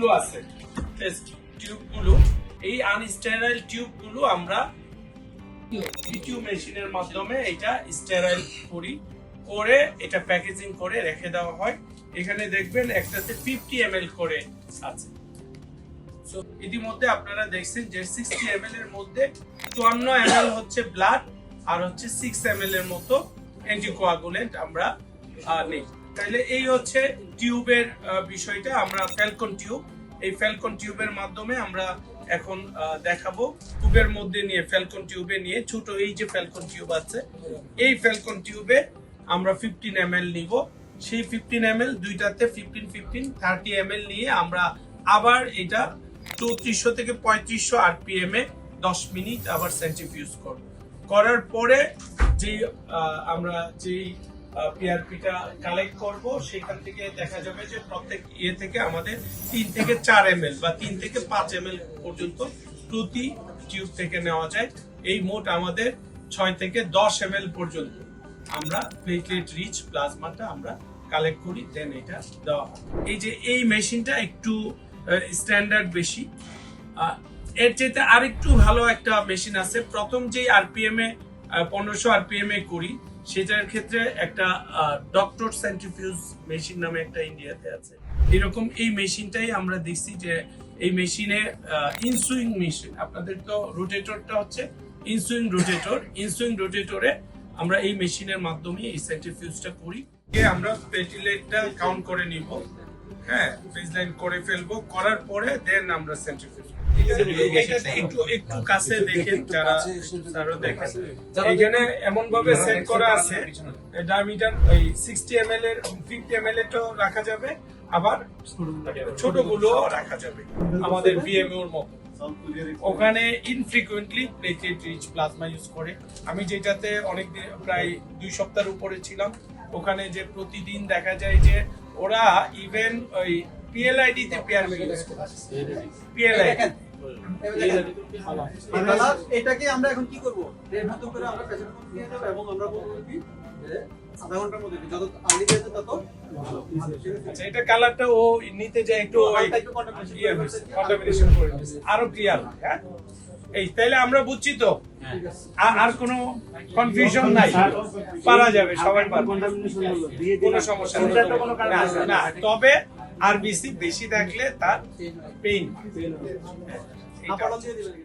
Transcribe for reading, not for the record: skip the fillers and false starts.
টিউবগুলো আছে, টেস্ট টিউবগুলো, এই আনস্টেরাইল টিউবগুলো আমরা টিটিউ মেশিনের মাধ্যমে এটা স্টেরাইল করে এটা প্যাকেজিং করে রেখে দেওয়া হয়। এখানে দেখবেন একটাতে 50 ml করে আছে। সো ইতিমধ্যে আপনারা দেখছেন যে 60 ml এর মধ্যে 54 ml হচ্ছে ব্লাড আর হচ্ছে 6 ml এর মতো অ্যান্টিকোয়াগুলেন্ট আমরা নেই। তাহলে এই হচ্ছে টিউবের বিষয়টা। আমরা ফ্যালকন টিউব, এই ফ্যালকন টিউবের মাধ্যমে আমরা এখন দেখাবো। টিউবের মধ্যে নিয়ে ফ্যালকন টিউবে নিয়ে ছোট এই যে ফ্যালকন টিউব আছে, এই ফ্যালকন টিউবে আমরা 15 ml নিব। সেই 15 ml দুইটাতে 15 30 ml নিয়ে আমরা আবার এটা 3400 থেকে 3500 rpm এ 10 মিনিট আবার সেন্ট্রিফিউজ করব। করার পরে যে আমরা যেই পিআরপিটা কালেক্ট করব সেখান থেকে দেখা যাবে যে প্রত্যেক ইয়ে থেকে আমাদের 3 থেকে 4 ml বা 3 থেকে 5 ml পর্যন্ত প্রতি টিউব থেকে নেওয়া যায়। এই মোট আমাদের 6 থেকে 10 ml পর্যন্ত আমরা প্লেটলেট রিচ প্লাজমাটা আমরা কালেক্ট করি, দেন এটা দেওয়া হয়। এই যে এই মেশিনটা একটু স্ট্যান্ডার্ড বেশি, এর চাইতে আরেকটু ভালো একটা মেশিন আছে। প্রথম যেই আরপিএম এ 1500 আরপিএম এ করি, সেটার ক্ষেত্রে একটা ডক্টর সেন্ট্রিফিউজ মেশিন নামে একটা ইন্ডিয়াতে আছে। এরকম এই মেশিনটাই আমরা দেখছি যে এই মেশিনে ইনসুইং মেশিন, আপনাদের তো রোটেটরটা হচ্ছে ইনসুইং রোটেটরে আমরা এই মেশিনের মাধ্যমে এই সেন্ট্রিফিউজটা করি। আমরা প্লেটলেটটা কাউন্ট করে নিব, হ্যাঁ, বেসলাইন করে ফেলবো, করার পরে দেন আমরা সেন্ট্রিফিউজ একটু কাছে দেখেন, যারা দেখেন এখানে এমন ভাবে সেট করা আছে ডায়ামিটার এই 60 ml এর 50 ml এটাও রাখা যাবে, আবার ছোটগুলো রাখা যাবে আমাদের বিএমওর মতো। ওখানে infrequently platelet rich plasma use করে। আমি যেটাতে অনেকদিন প্রায় 2 সপ্তাহের উপরে ছিলাম, ওখানে যে প্রতিদিন দেখা যায় যে ওরা ইভেন ওই পিএলআইডি তে পিআরপি ইউজ করে। পিএলআইডি এটাকে আমরা এখন কি করব? এর মতো করে আমরা প্রেসার কুকার দিয়ে দেব এবং আমরা বলবো কি যে আধা ঘন্টার মধ্যে যত আগে দিয়ে তত ভালো। আচ্ছা, এটা কালারটা ও নিতে যায় একটু কন্টামিনেশন করে দিয়েছে, আরো ক্লিয়ার। হ্যাঁ, এই তাইলে আমরা বুঝছি তো, আর কোনো কনফিউশন নাই, পারা যাবে, সবাই পারবে, কোনো সমস্যা না। তবে আরবিসি বেশি থাকলে তার পেইন আপনারা দিয়ে দিবেন।